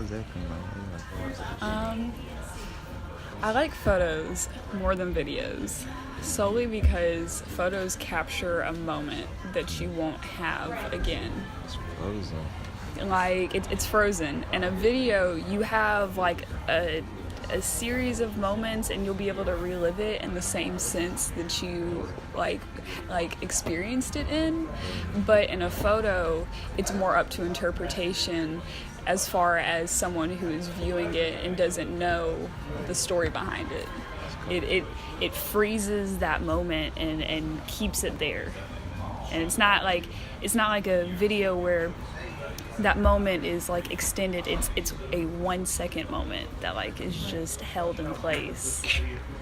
does that come out? How do you like photos? I like photos more than videos, solely because photos capture a moment that you won't have again. It's frozen. Like, it's frozen. In a video, you have like a series of moments, and you'll be able to relive it in the same sense that you like experienced it in. But in a photo, it's more up to interpretation as far as someone who is viewing it and doesn't know the story behind it. It freezes that moment and keeps it there. And it's not like a video where that moment is like extended. It's a 1 second moment that like is just held in place.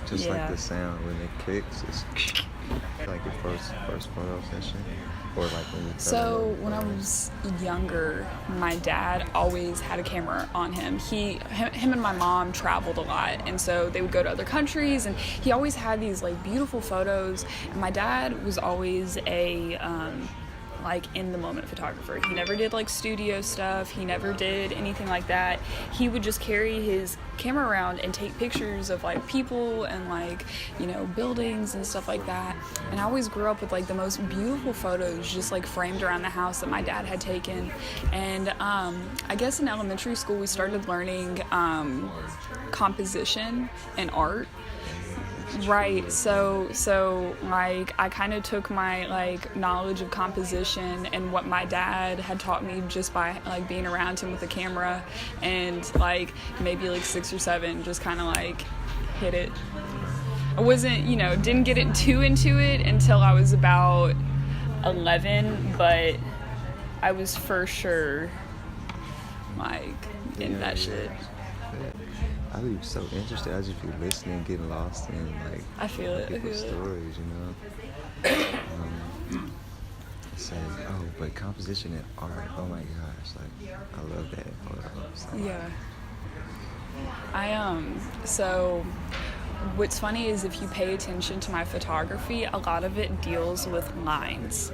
Just like the sound when it clicks, it's like your first photo session, or like when you. So when I was younger, my dad always had a camera on him. Him and my mom traveled a lot, and so they would go to other countries, and he always had these like beautiful photos. And my dad was always a like in the moment photographer. He never did like studio stuff. He never did anything like that. He would just carry his camera around and take pictures of like people and like, you know, buildings and stuff like that. And I always grew up with like the most beautiful photos just like framed around the house that my dad had taken. And I guess in elementary school we started learning composition and art. Right, so like I kind of took my like knowledge of composition and what my dad had taught me just by like being around him with the camera, and like maybe like 6 or 7 just kind of like hit it. I wasn't, you know, didn't get it too into it until I was about 11, but I was for sure like in that shit. I'd be so interested. I just be listening, getting lost in like I feel it. people's stories, you know. Say, oh, but composition and art. Oh my gosh, like I love that photos. Yeah. So what's funny is if you pay attention to my photography, a lot of it deals with lines.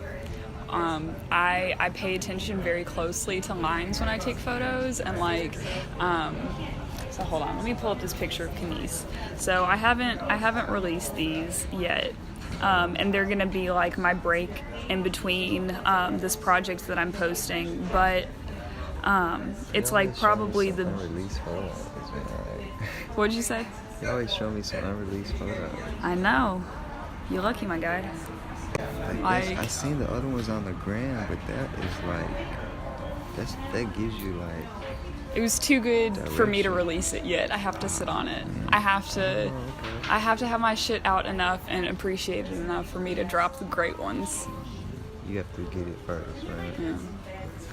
I pay attention very closely to lines when I take photos, and like so hold on, let me pull up this picture of Kenise. So I haven't released these yet, and they're gonna be like my break in between this project that I'm posting. But it's like probably the unreleased photos. What'd you say? You always show me some unreleased photos. I know. You're lucky, my guy. Like I seen the other ones on the gram, but that is like that gives you like. It was too good direction. for me to release it yet. I have to sit on it. I have to have my shit out enough and appreciated enough for me to drop the great ones. You have to get it first, right? Yeah.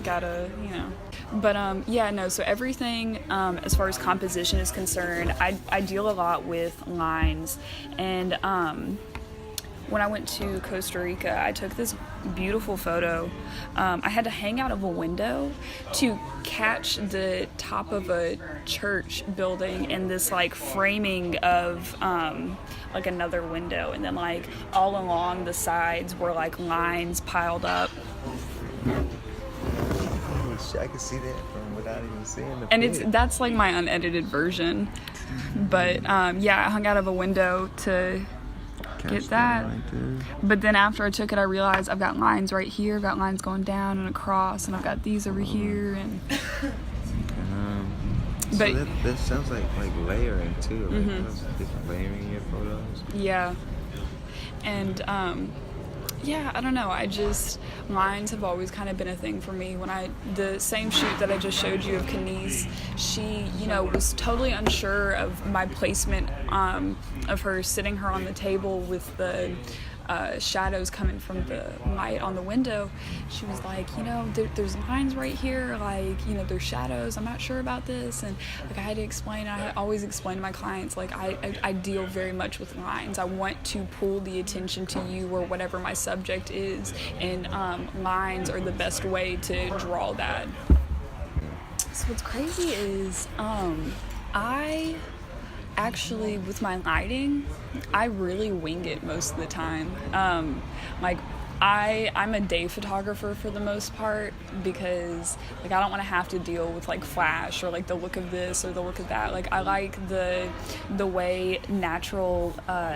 Gotta, you know. But yeah, no, so everything as far as composition is concerned, I deal a lot with lines. And when I went to Costa Rica, I took this beautiful photo. I had to hang out of a window to catch the top of a church building in this like framing of like another window, and then like all along the sides were like lines piled up. I can see that from without even seeing the And that's like my unedited version. But yeah, I hung out of a window to get that. Right, but then after I took it, I realized I've got lines right here, I've got lines going down and across, and I've got these over here. And but so that sounds like layering too, like different layering in your photos. Yeah. And yeah, I don't know, lines have always kind of been a thing for me. The same shoot that I just showed you of Kenise, she, you know, was totally unsure of my placement of her, sitting her on the table with the shadows coming from the light on the window. She was like, you know, there's lines right here, like, you know, there's shadows, I'm not sure about this. And like I had to explain, I always explain to my clients, like I deal very much with lines. I want to pull the attention to you or whatever my subject is, and lines are the best way to draw that. So what's crazy is I actually, with my lighting, I really wing it most of the time. Like I'm a day photographer for the most part, because like I don't want to have to deal with like flash or like the look of this or the look of that. Like I like the way natural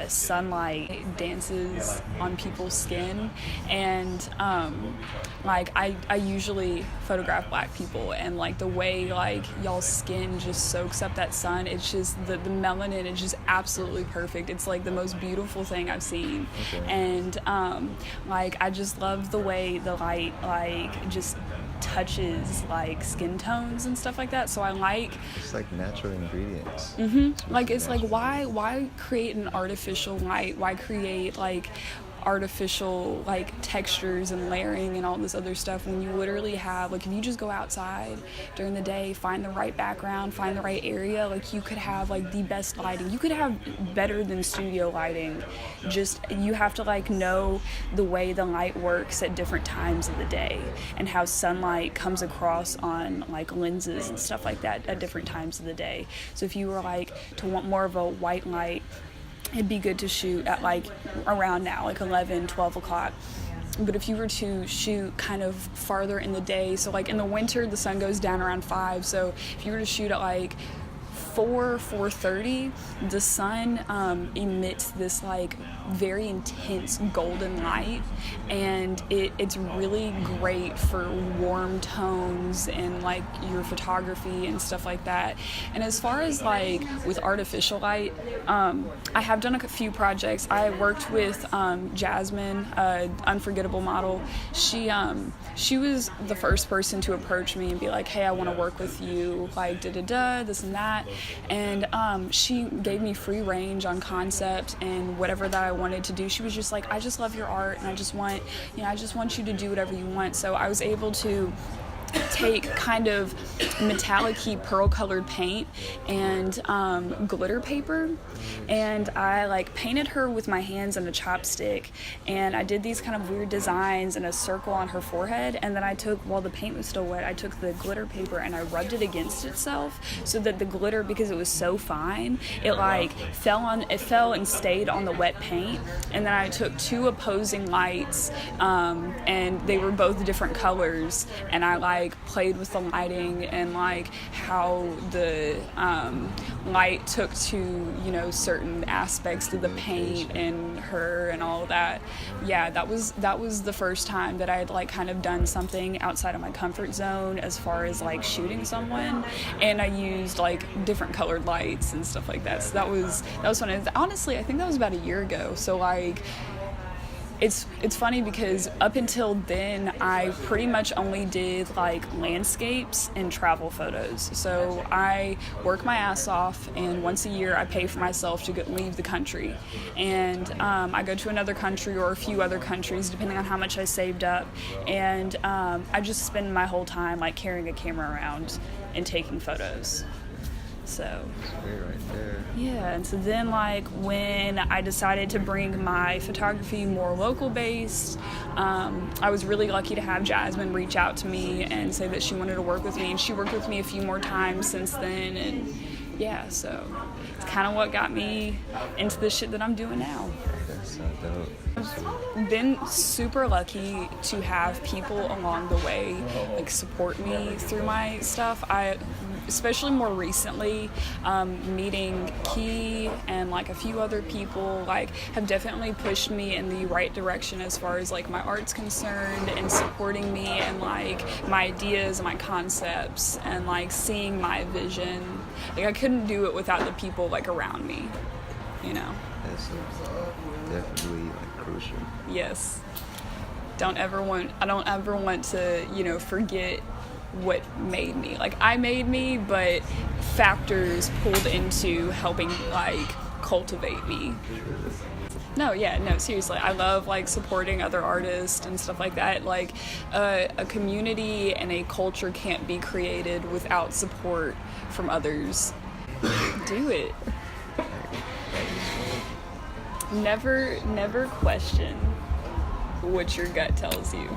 sunlight dances on people's skin, and like I usually photograph black people, and like the way like y'all's skin just soaks up that sun, it's just the melanin is just absolutely perfect. It's like the most beautiful thing I've seen. Okay. And like I just love the way the light like just touches like skin tones and stuff like that. So I like It's like natural ingredients. like it's like why create an artificial light? Why create like artificial like textures and layering and all this other stuff when you literally have, like, if you just go outside during the day, find the right background, find the right area, like you could have like the best lighting. You could have better than studio lighting. Just you have to like know the way the light works at different times of the day and how sunlight comes across on like lenses and stuff like that at different times of the day. So if you were like to want more of a white light, it'd be good to shoot at like around now, like 11, 12 o'clock. But if you were to shoot kind of farther in the day, so like in the winter, the sun goes down around 5. So if you were to shoot at like 4:30, the sun emits this like very intense golden light, and it's really great for warm tones and like your photography and stuff like that. And as far as like with artificial light, I have done a few projects. I worked with Jasmine, unforgettable model. She was the first person to approach me and be like, hey, I want to work with you, like this and that. And she gave me free range on concept and whatever that I wanted to do. She was just like, I just love your art, and I just want you to do whatever you want. So I was able to take kind of metallic-y pearl colored paint and glitter paper, and I like painted her with my hands and a chopstick, and I did these kind of weird designs and a circle on her forehead, and then I took, while the paint was still wet, I took the glitter paper and I rubbed it against itself so that the glitter, because it was so fine, it like fell and stayed on the wet paint. And then I took 2 opposing lights, and they were both different colors, and I like played with the lighting and like how the light took to, you know, certain aspects of the paint and her and all of that. Yeah, that was the first time that I had like kind of done something outside of my comfort zone as far as like shooting someone, and I used like different colored lights and stuff like that. So that was fun. Honestly, I think that was about a year ago. So like it's funny because up until then I pretty much only did like landscapes and travel photos. So I work my ass off, and once a year I pay for myself to leave the country, and I go to another country or a few other countries depending on how much I saved up, and I just spend my whole time like carrying a camera around and taking photos. So Right there. yeah, and so then like when I decided to bring my photography more local based, I was really lucky to have Jasmine reach out to me and say that she wanted to work with me, and she worked with me a few more times since then, and yeah, so it's kind of what got me into the shit that I'm doing now. That's so dope. I've been super lucky to have people along the way like support me through my stuff. Especially more recently, meeting Key and like a few other people like have definitely pushed me in the right direction as far as like my art's concerned, and supporting me and like my ideas and my concepts and like seeing my vision. Like I couldn't do it without the people like around me, you know. That's definitely like crucial. Yes. I don't ever want to, you know, forget what made me. Like I made me, but factors pulled into helping like cultivate me. No, seriously. I love like supporting other artists and stuff like that. Like a community and a culture can't be created without support from others. Do it. Never question what your gut tells you.